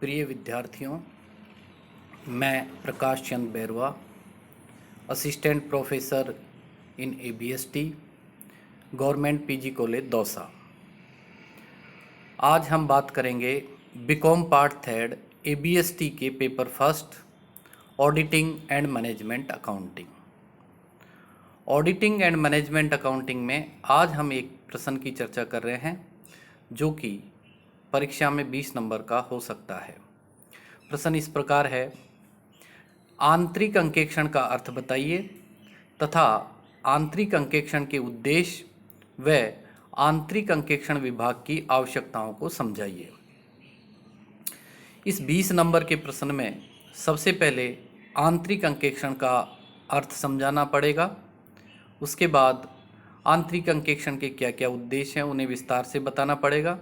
प्रिय विद्यार्थियों, मैं Prakash Chand Bairwa, assistant professor in ABST, government PG college Dausa. आज हम बात करेंगे बीकॉम पार्ट थर्ड ABST के paper first auditing and management accounting. Auditing and management accounting में आज हम एक प्रश्न की चर्चा कर रहे हैं जो कि परीक्षा में 20 नंबर का हो सकता है। प्रश्न इस प्रकार है, आंतरिक अंकेक्षण का अर्थ बताइए तथा आंतरिक अंकेक्षण के उद्देश्य व आंतरिक अंकेक्षण विभाग की आवश्यकताओं को समझाइए। इस 20 नंबर के प्रश्न में सबसे पहले आंतरिक अंकेक्षण का अर्थ समझाना पड़ेगा। उसके बाद आंतरिक अंकेक्षण के क्या क्या उद्देश्य हैं उन्हें विस्तार से बताना पड़ेगा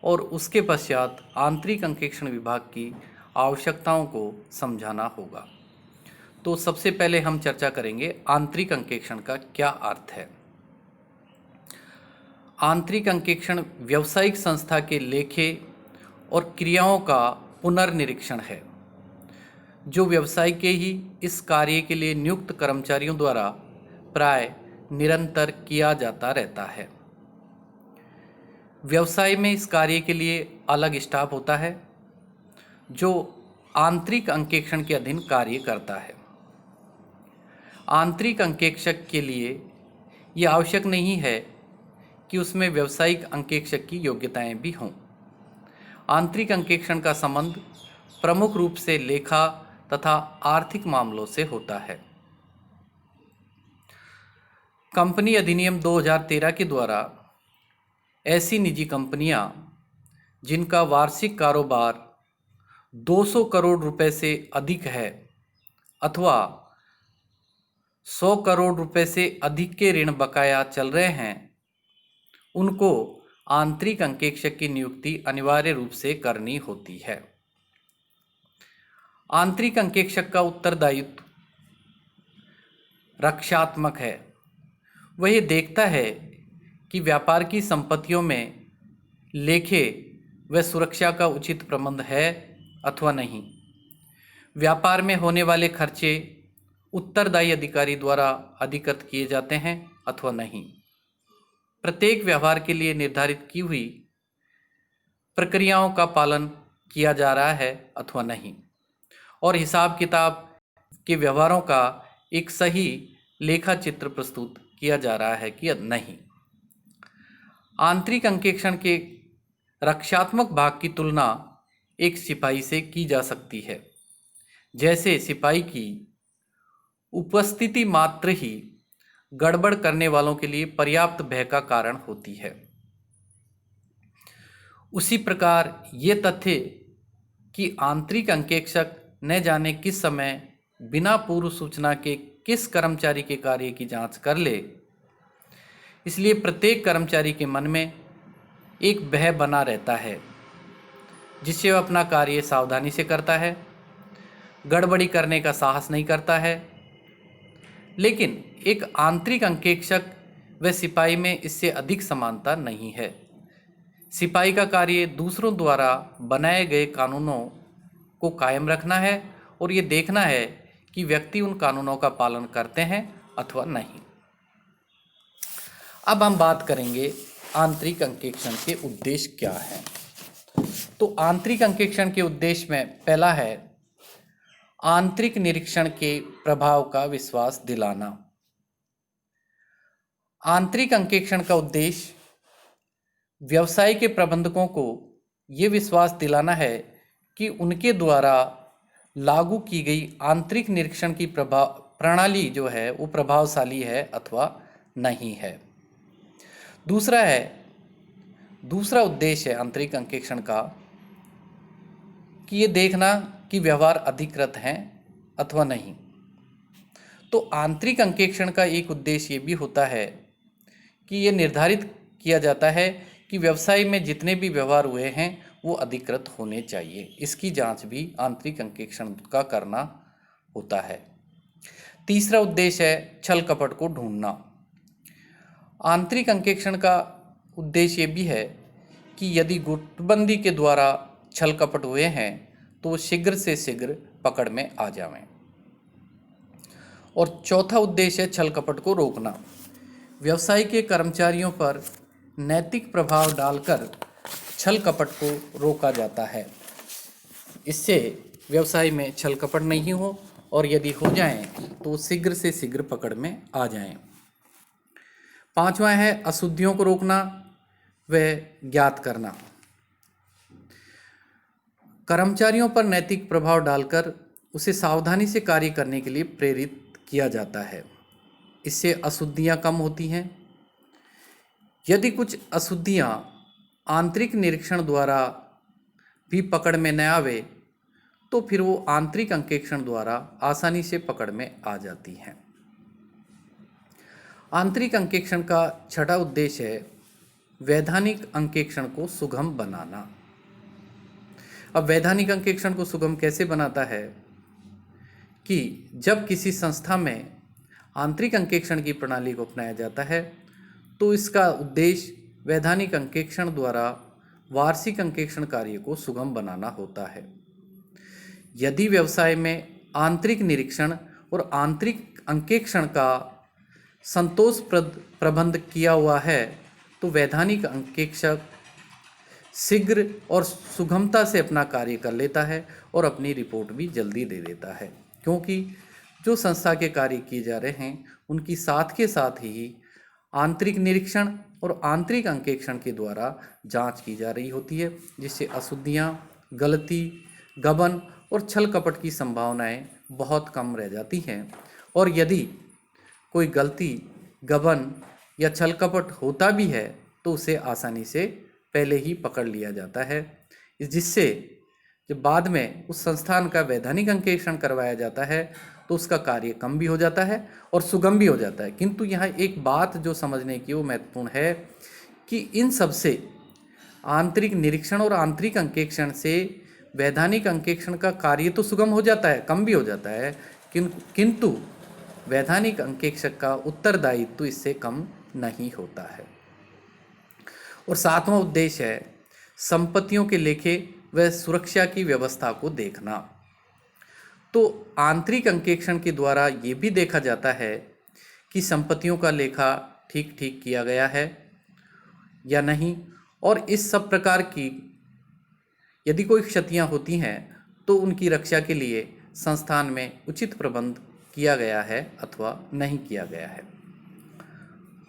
और उसके पश्चात आंतरिक अंकेक्षण विभाग की आवश्यकताओं को समझाना होगा। तो सबसे पहले हम चर्चा करेंगे आंतरिक अंकेक्षण का क्या अर्थ है। आंतरिक अंकेक्षण व्यावसायिक संस्था के लेखे और क्रियाओं का पुनर्निरीक्षण है जो व्यवसाय के ही इस कार्य के लिए नियुक्त कर्मचारियों द्वारा प्राय निरंतर किया जाता रहता है। व्यवसाय में इस कार्य के लिए अलग स्टाफ होता है जो आंतरिक अंकेक्षण के अधीन कार्य करता है। आंतरिक अंकेक्षक के लिए यह आवश्यक नहीं है कि उसमें व्यावसायिक अंकेक्षक की योग्यताएं भी हों। आंतरिक अंकेक्षण का संबंध प्रमुख रूप से लेखा तथा आर्थिक मामलों से होता है। कंपनी अधिनियम 2013 के द्वारा ऐसी निजी कंपनियां जिनका वार्षिक कारोबार 200 करोड़ रुपए से अधिक है अथवा 100 करोड़ रुपए से अधिक के ऋण बकाया चल रहे हैं, उनको आंतरिक अंकेक्षक की नियुक्ति अनिवार्य रूप से करनी होती है। आंतरिक अंकेक्षक का उत्तरदायित्व रक्षात्मक है। वह ये देखता है कि व्यापार की संपत्तियों में लेखे व सुरक्षा का उचित प्रबंध है अथवा नहीं। व्यापार में होने वाले खर्चे उत्तरदायी अधिकारी द्वारा अधिकृत किए जाते हैं अथवा नहीं। प्रत्येक व्यवहार के लिए निर्धारित की हुई प्रक्रियाओं का पालन किया जा रहा है अथवा नहीं, और हिसाब किताब के व्यवहारों का एक सही लेखा चित्र प्रस्तुत किया जा रहा है कि नहीं। आंतरिक अंकेक्षण के रक्षात्मक भाग की तुलना एक सिपाही से की जा सकती है, जैसे सिपाही की उपस्थिति मात्र ही गड़बड़ करने वालों के लिए पर्याप्त भय का कारण होती है। उसी प्रकार ये तथ्य कि आंतरिक अंकेक्षक न जाने किस समय बिना पूर्व सूचना के किस कर्मचारी के कार्य की जांच कर ले, इसलिए प्रत्येक कर्मचारी के मन में एक भय बना रहता है जिससे वह अपना कार्य सावधानी से करता है, गड़बड़ी करने का साहस नहीं करता है। लेकिन एक आंतरिक अंकेक्षक व सिपाही में इससे अधिक समानता नहीं है। सिपाही का कार्य दूसरों द्वारा बनाए गए कानूनों को कायम रखना है और ये देखना है कि व्यक्ति उन कानूनों का पालन करते हैं अथवा नहीं। अब हम बात करेंगे आंतरिक अंकेक्षण के उद्देश्य क्या हैं। तो आंतरिक अंकेक्षण के उद्देश्य में पहला है आंतरिक निरीक्षण के प्रभाव का विश्वास दिलाना। आंतरिक अंकेक्षण का उद्देश्य व्यवसाय के प्रबंधकों को ये विश्वास दिलाना है कि उनके द्वारा लागू की गई आंतरिक निरीक्षण की प्रणाली जो है वो प्रभावशाली है अथवा नहीं है। दूसरा उद्देश्य है आंतरिक अंकेक्षण का कि ये देखना कि व्यवहार अधिकृत हैं अथवा नहीं। तो आंतरिक अंकेक्षण का एक उद्देश्य ये भी होता है कि ये निर्धारित किया जाता है कि व्यवसाय में जितने भी व्यवहार हुए हैं वो अधिकृत होने चाहिए। इसकी जांच भी आंतरिक अंकेक्षण का करना होता है। तीसरा उद्देश्य है छल कपट को ढूंढना। आंतरिक अंकेक्षण का उद्देश्य ये भी है कि यदि गुटबंदी के द्वारा छल कपट हुए हैं तो वो शीघ्र से शीघ्र पकड़ में आ जावें। और चौथा उद्देश्य है छल कपट को रोकना। व्यवसाय के कर्मचारियों पर नैतिक प्रभाव डालकर छल कपट को रोका जाता है। इससे व्यवसाय में छल कपट नहीं हो और यदि हो जाएं तो शीघ्र से शीघ्र पकड़ में आ जाएं। पांचवा है अशुद्धियों को रोकना व ज्ञात करना। कर्मचारियों पर नैतिक प्रभाव डालकर उसे सावधानी से कार्य करने के लिए प्रेरित किया जाता है। इससे अशुद्धियां कम होती हैं। यदि कुछ अशुद्धियां आंतरिक निरीक्षण द्वारा भी पकड़ में न आवे तो फिर वो आंतरिक अंकेक्षण द्वारा आसानी से पकड़ में आ जाती हैं। आंतरिक अंकेक्षण का छठा उद्देश्य है वैधानिक अंकेक्षण को सुगम बनाना। अब वैधानिक अंकेक्षण को सुगम कैसे बनाता है कि जब किसी संस्था में आंतरिक अंकेक्षण की प्रणाली को अपनाया जाता है तो इसका उद्देश्य वैधानिक अंकेक्षण द्वारा वार्षिक अंकेक्षण कार्य को सुगम बनाना होता है। यदि व्यवसाय में आंतरिक निरीक्षण और आंतरिक अंकेक्षण का संतोषप्रद प्रबंध किया हुआ है तो वैधानिक अंकेक्षक शीघ्र और सुगमता से अपना कार्य कर लेता है और अपनी रिपोर्ट भी जल्दी दे देता है, क्योंकि जो संस्था के कार्य किए जा रहे हैं उनकी साथ के साथ ही आंतरिक निरीक्षण और आंतरिक अंकेक्षण के द्वारा जांच की जा रही होती है, जिससे अशुद्धियां, गलती, गबन और छल कपट की संभावनाएं बहुत कम रह जाती हैं। और यदि कोई गलती, गबन या छल कपट होता भी है तो उसे आसानी से पहले ही पकड़ लिया जाता है, जिससे जब बाद में उस संस्थान का वैधानिक अंकेक्षण करवाया जाता है तो उसका कार्य कम भी हो जाता है और सुगम भी हो जाता है। किंतु यहाँ एक बात जो समझने की वो महत्वपूर्ण है कि इन सब से आंतरिक निरीक्षण और आंतरिक अंकेक्षण से वैधानिक अंकेक्षण का कार्य तो सुगम हो जाता है, कम भी हो जाता है, किंतु वैधानिक अंकेक्षक का उत्तरदायित्व तो इससे कम नहीं होता है। और सातवां उद्देश्य है संपत्तियों के लेखे व सुरक्षा की व्यवस्था को देखना। तो आंतरिक अंकेक्षण के द्वारा ये भी देखा जाता है कि संपत्तियों का लेखा ठीक ठीक किया गया है या नहीं, और इस सब प्रकार की यदि कोई क्षतियाँ होती हैं तो उनकी रक्षा के लिए संस्थान में उचित प्रबंध किया गया है अथवा नहीं किया गया है।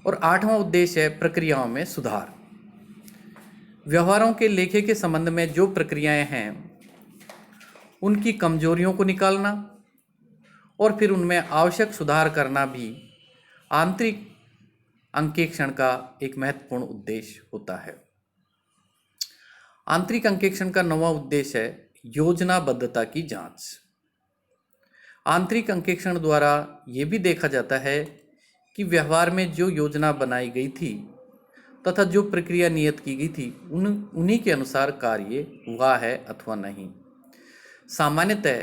और आठवां उद्देश्य है प्रक्रियाओं में सुधार। व्यवहारों के लेखे के संबंध में जो प्रक्रियाएं हैं उनकी कमजोरियों को निकालना और फिर उनमें आवश्यक सुधार करना भी आंतरिक अंकेक्षण का एक महत्वपूर्ण उद्देश्य होता है। आंतरिक अंकेक्षण का नौवां उद्देश्य है योजनाबद्धता की जांच। आंतरिक अंकेक्षण द्वारा ये भी देखा जाता है कि व्यवहार में जो योजना बनाई गई थी तथा जो प्रक्रिया नियत की गई थी उन्हीं के अनुसार कार्य हुआ है अथवा नहीं। सामान्यतः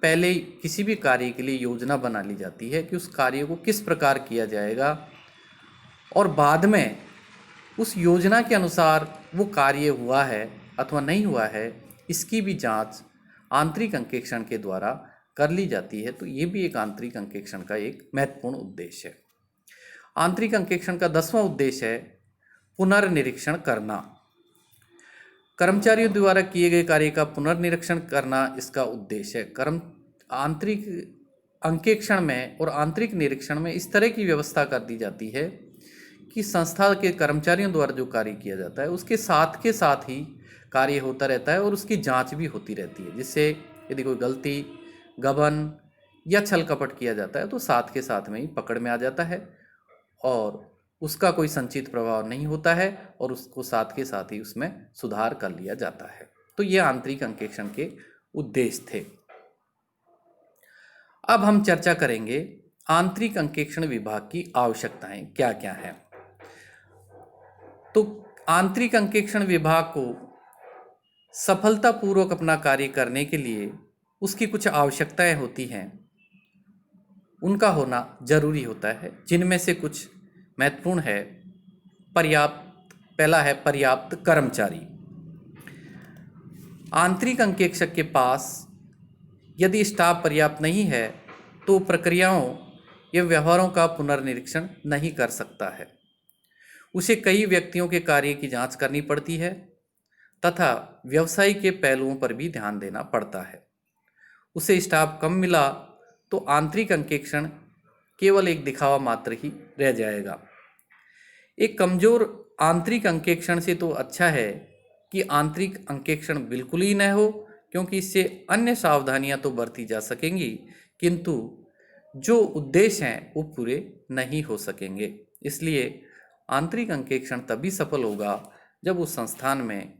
पहले किसी भी कार्य के लिए योजना बना ली जाती है कि उस कार्य को किस प्रकार किया जाएगा, और बाद में उस योजना के अनुसार वो कार्य हुआ है अथवा नहीं हुआ है, इसकी भी जांच आंतरिक अंकेक्षण के द्वारा कर ली जाती है। तो ये भी एक आंतरिक अंकेक्षण का एक महत्वपूर्ण उद्देश्य है। आंतरिक अंकेक्षण का 10वां उद्देश्य है पुनर्निरीक्षण करना। कर्मचारियों द्वारा किए गए कार्य का पुनर्निरीक्षण करना इसका उद्देश्य है। आंतरिक अंकेक्षण में और आंतरिक निरीक्षण में इस तरह की व्यवस्था कर दी जाती है कि संस्था के कर्मचारियों द्वारा जो कार्य किया जाता है उसके साथ के साथ ही कार्य होता रहता है और उसकी जांच भी होती रहती है, जिससे यदि कोई गलती, गबन या छल कपट किया जाता है तो साथ के साथ में ही पकड़ में आ जाता है और उसका कोई संचित प्रभाव नहीं होता है और उसको साथ के साथ ही उसमें सुधार कर लिया जाता है। तो ये आंतरिक अंकेक्षण के उद्देश्य थे। अब हम चर्चा करेंगे आंतरिक अंकेक्षण विभाग की आवश्यकताएं क्या क्या हैं। तो आंतरिक अंकेक्षण विभाग को सफलतापूर्वक अपना कार्य करने के लिए उसकी कुछ आवश्यकताएं होती हैं, उनका होना जरूरी होता है, जिनमें से कुछ महत्वपूर्ण है। पहला है पर्याप्त कर्मचारी। आंतरिक अंकेक्षक के पास यदि स्टाफ पर्याप्त नहीं है तो प्रक्रियाओं या व्यवहारों का पुनर्निरीक्षण नहीं कर सकता है। उसे कई व्यक्तियों के कार्य की जांच करनी पड़ती है तथा व्यवसाय के पहलुओं पर भी ध्यान देना पड़ता है। उसे स्टाफ कम मिला तो आंतरिक अंकेक्षण केवल एक दिखावा मात्र ही रह जाएगा। एक कमजोर आंतरिक अंकेक्षण से तो अच्छा है कि आंतरिक अंकेक्षण बिल्कुल ही न हो, क्योंकि इससे अन्य सावधानियां तो बरती जा सकेंगी किंतु जो उद्देश्य हैं वो पूरे नहीं हो सकेंगे। इसलिए आंतरिक अंकेक्षण तभी सफल होगा जब उस संस्थान में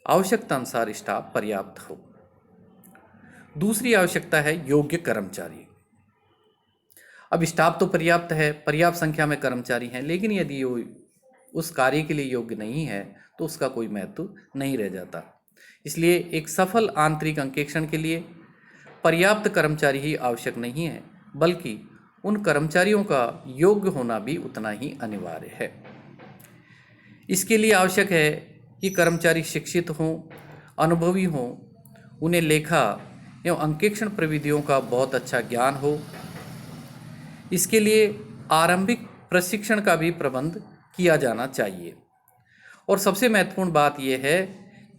आवश्यकता अनुसार स्टाफ पर्याप्त हो। दूसरी आवश्यकता है योग्य कर्मचारी। अब स्टाफ तो पर्याप्त है, पर्याप्त संख्या में कर्मचारी हैं, लेकिन यदि वो उस कार्य के लिए योग्य नहीं है तो उसका कोई महत्व नहीं रह जाता। इसलिए एक सफल आंतरिक अंकेक्षण के लिए पर्याप्त कर्मचारी ही आवश्यक नहीं है, बल्कि उन कर्मचारियों का योग्य होना भी उतना ही अनिवार्य है। इसके लिए आवश्यक है कि कर्मचारी शिक्षित हों, अनुभवी हों, उन्हें लेखा एवं अंकेक्षण प्रविधियों का बहुत अच्छा ज्ञान हो। इसके लिए आरंभिक प्रशिक्षण का भी प्रबंध किया जाना चाहिए। और सबसे महत्वपूर्ण बात यह है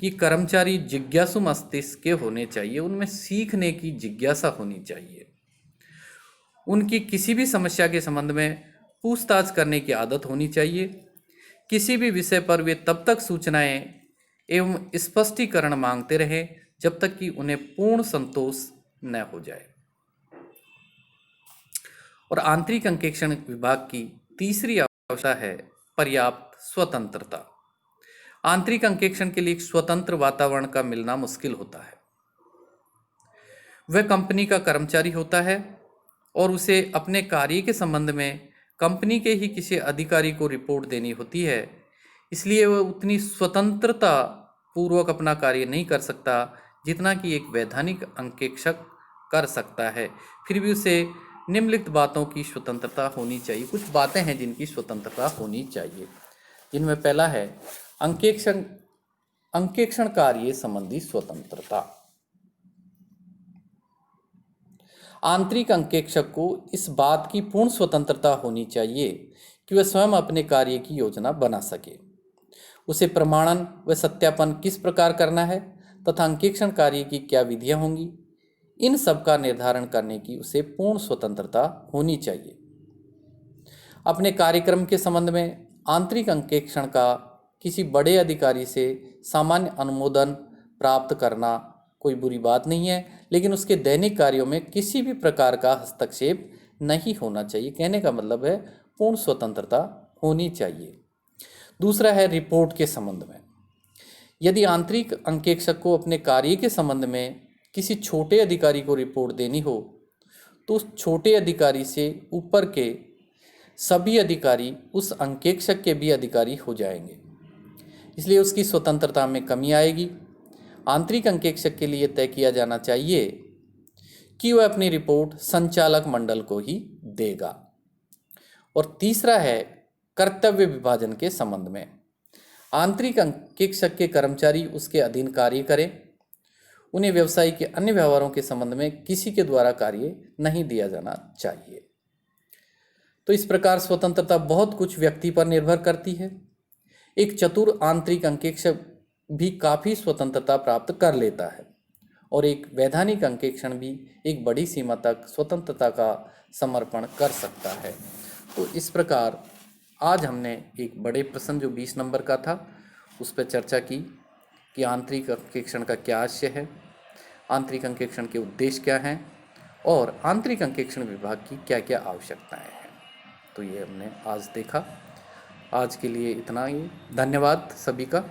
कि कर्मचारी जिज्ञासु मस्तिष्क के होने चाहिए, उनमें सीखने की जिज्ञासा होनी चाहिए। उनकी किसी भी समस्या के संबंध में पूछताछ करने की आदत होनी चाहिए। किसी भी विषय पर वे तब तक सूचनाएं एवं स्पष्टीकरण मांगते रहें जब तक कि उन्हें पूर्ण संतोष न हो जाए। और आंतरिक अंकेक्षण विभाग की तीसरी आवश्यकता है पर्याप्त स्वतंत्रता। आंतरिक अंकेक्षण के लिए एक स्वतंत्र वातावरण का मिलना मुश्किल होता है। वह कंपनी का कर्मचारी होता है और उसे अपने कार्य के संबंध में कंपनी के ही किसी अधिकारी को रिपोर्ट देनी होती है। इसलिए वह उतनी स्वतंत्रता पूर्वक अपना कार्य नहीं कर सकता जितना कि एक वैधानिक अंकेक्षक कर सकता है। फिर भी उसे निम्नलिखित बातों की स्वतंत्रता होनी चाहिए। कुछ बातें हैं जिनकी स्वतंत्रता होनी चाहिए, जिनमें पहला है अंकेक्षण कार्य संबंधी स्वतंत्रता। आंतरिक अंकेक्षक को इस बात की पूर्ण स्वतंत्रता होनी चाहिए कि वह स्वयं अपने कार्य की योजना बना सके। उसे प्रमाणन व सत्यापन किस प्रकार करना है तथा अंकेक्षण कार्य की क्या विधियां होंगी, इन सब का निर्धारण करने की उसे पूर्ण स्वतंत्रता होनी चाहिए। अपने कार्यक्रम के संबंध में आंतरिक अंकेक्षण का किसी बड़े अधिकारी से सामान्य अनुमोदन प्राप्त करना कोई बुरी बात नहीं है, लेकिन उसके दैनिक कार्यों में किसी भी प्रकार का हस्तक्षेप नहीं होना चाहिए। कहने का मतलब है पूर्ण स्वतंत्रता होनी चाहिए। दूसरा है रिपोर्ट के संबंध में। यदि आंतरिक अंकेक्षक को अपने कार्य के संबंध में किसी छोटे अधिकारी को रिपोर्ट देनी हो तो उस छोटे अधिकारी से ऊपर के सभी अधिकारी उस अंकेक्षक के भी अधिकारी हो जाएंगे, इसलिए उसकी स्वतंत्रता में कमी आएगी। आंतरिक अंकेक्षक के लिए तय किया जाना चाहिए कि वह अपनी रिपोर्ट संचालक मंडल को ही देगा। और तीसरा है कर्तव्य विभाजन के संबंध में। आंतरिक अंकेक्षक के कर्मचारी उसके अधीन कार्य करें। उन्हें व्यवसाय के अन्य व्यवहारों के संबंध में किसी के द्वारा कार्य नहीं दिया जाना चाहिए। तो इस प्रकार स्वतंत्रता बहुत कुछ व्यक्ति पर निर्भर करती है। एक चतुर आंतरिक अंकेक्षक भी काफ़ी स्वतंत्रता प्राप्त कर लेता है और एक वैधानिक अंकेक्षण भी एक बड़ी सीमा तक स्वतंत्रता का समर्पण कर सकता है। तो इस प्रकार आज हमने एक बड़े प्रश्न जो 20 नंबर का था उस पर चर्चा की कि आंतरिक अंकेक्षण का क्या आशय है, आंतरिक अंकेक्षण के उद्देश्य क्या हैं और आंतरिक अंकेक्षण विभाग की क्या क्या आवश्यकताएं हैं। तो ये हमने आज देखा। आज के लिए इतना ही। धन्यवाद सभी का।